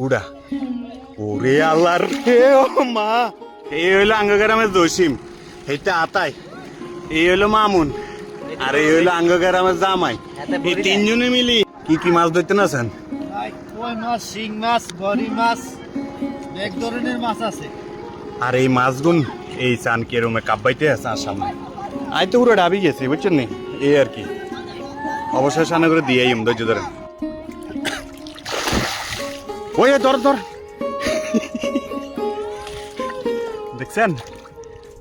উড়া ওরে আল্লাহর রে ও মা এই হইলো আঙ্গগ্রামের জসিম এইটা আতাই এই হইলো মামুন আর এই হইলো আঙ্গগ্রামের জামাই এই তিনজনে মিলি কি কি মাছ ধরতে নাছেন কই মাছ শিং মাছ গরি মাছ এক ধরনের মাছ আছে আর এই মাছগুন এই চান কেরমে কাব্বাইতে আছে আর সামনে আই তো পুরো ডাবি গেছি বুঝছেন নি এই আর কি অবশ্যই সামনে করে দিয়ে ধৈর্য ধরেন ওই ধর ধর দেখছেন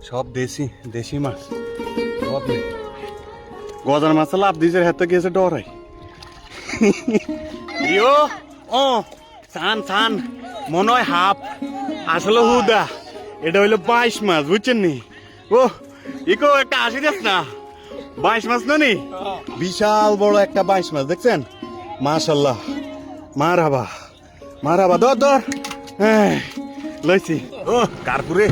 সব দেশি দেশি মাছ সব গজার মাছ লাভ দিয়েছে হাতে গিয়েছে ডরাই ইয়ো ও সান সান মনে হয় হাফ আসলে হুদা এটা হইলো 22 মাছ বুঝছেন নি ও ইকো একটা হাসি দেখ না 22 মাছ না নি বিশাল বড় একটা 22 মাছ দেখছেন মাশাল্লাহ মারাবা মারাবা ধর ধর লইছি ও কারপুরে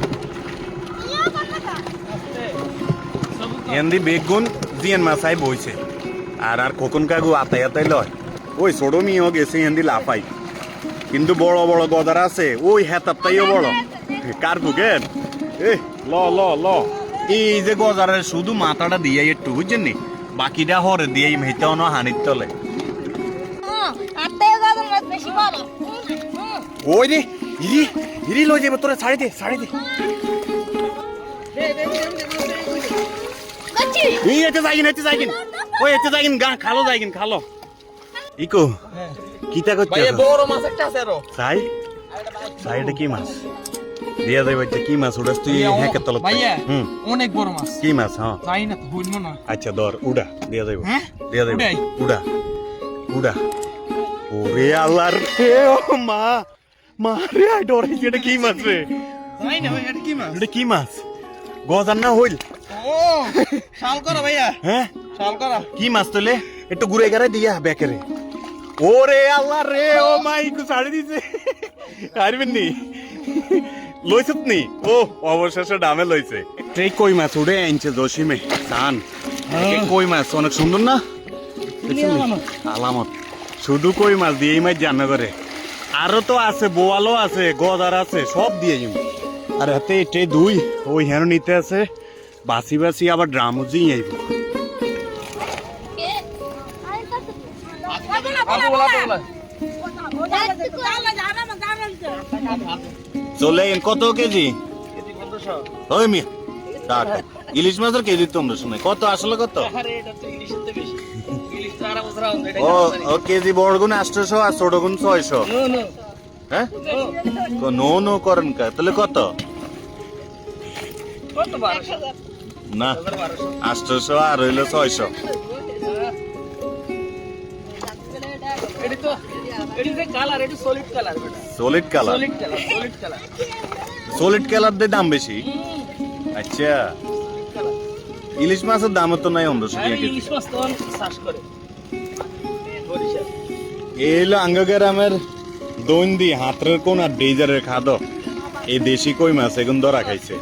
এন্দি বেগুন জিয়ান মাছাই বইছে আর আর খোকন কাকু আতাই আতাই লয় ওই ছোট মিও গেছে এন্দি লাফাই কিন্তু বড় বড় গদার আছে ওই হেতারটাইও বড় কারপু কেন এ ল ল ল এই যে গজারের শুধু মাথাটা দিয়ে একটু বুঝছেন নি বাকিটা হরে দিয়ে মেহতে অন হানির তলে ওই রে ইরি ইরি লই যাবে তোরা ছাড়ি দে এই এতে যাইগিন ওই এতে যাইগিন গা খালো যাইগিন খালো ইকো কিতা করতে ভাই বড় মাছ একটা আছে আরো সাই সাইডে কি মাছ দিয়া যাই বাচ্চা কি মাছ উড়াস তুই হ্যাঁ তল ভাইয়া অনেক বড় মাছ কি মাছ হ্যাঁ যাই না হইল না আচ্ছা ধর উড়া দিয়া যাইব হ্যাঁ দিয়া যাইব উড়াই? উড়া উড়া ওরে আল্লাহর রে ও মা মা রে আই ডরাইছি এটা কি মাছ রে যাই না ভাই এটা কি মাছ এটা কি মাছ গজার না হইল ও শাল করা ভাইয়া হ্যাঁ শাল করা কি মাছ তোলে একটু ঘুরে গেলে দিয়া বেকেরে ওরে আল্লাহ রে ও মাই কু ছাড়ি দিছে পারবেন নি লইছত নি ও অবশেষে ডামে লইছে এই কই মাছ উড়ে আনছে জসিমে সান এই কই মাছ অনেক সুন্দর না আলামত শুধু কই মাছ দিয়ে এই মাছ জানা করে আরো তো আছে বোয়ালও আছে গজার আছে সব দিয়ে যাবো আর হাতে এটে দুই ওই হেন নিতে আছে বাসি বাসি আবার ড্রামও দিয়ে আইব চলে কত কেজি ওই মিয়া টাকা ইলিশ মাছের কেজি তোমরা শুনে কত আসলে কত ও ও কেজি বড় গুণ 800 আর ছোট গুণ 600 হ্যাঁ তো নো নো করেন কা তাহলে কত না 800 আর হইলো 600 সলিড কালার সলিড কালার দিয়ে দাম বেশি আচ্ছা ইলিশ মাছের দাম তো নাই 1500 এলো আঙ্গগ্রামের দৈন্দি হাতরের কোন আর ডেজারের খাদ এই দেশি কই মাছ এখন ধরা খাইছে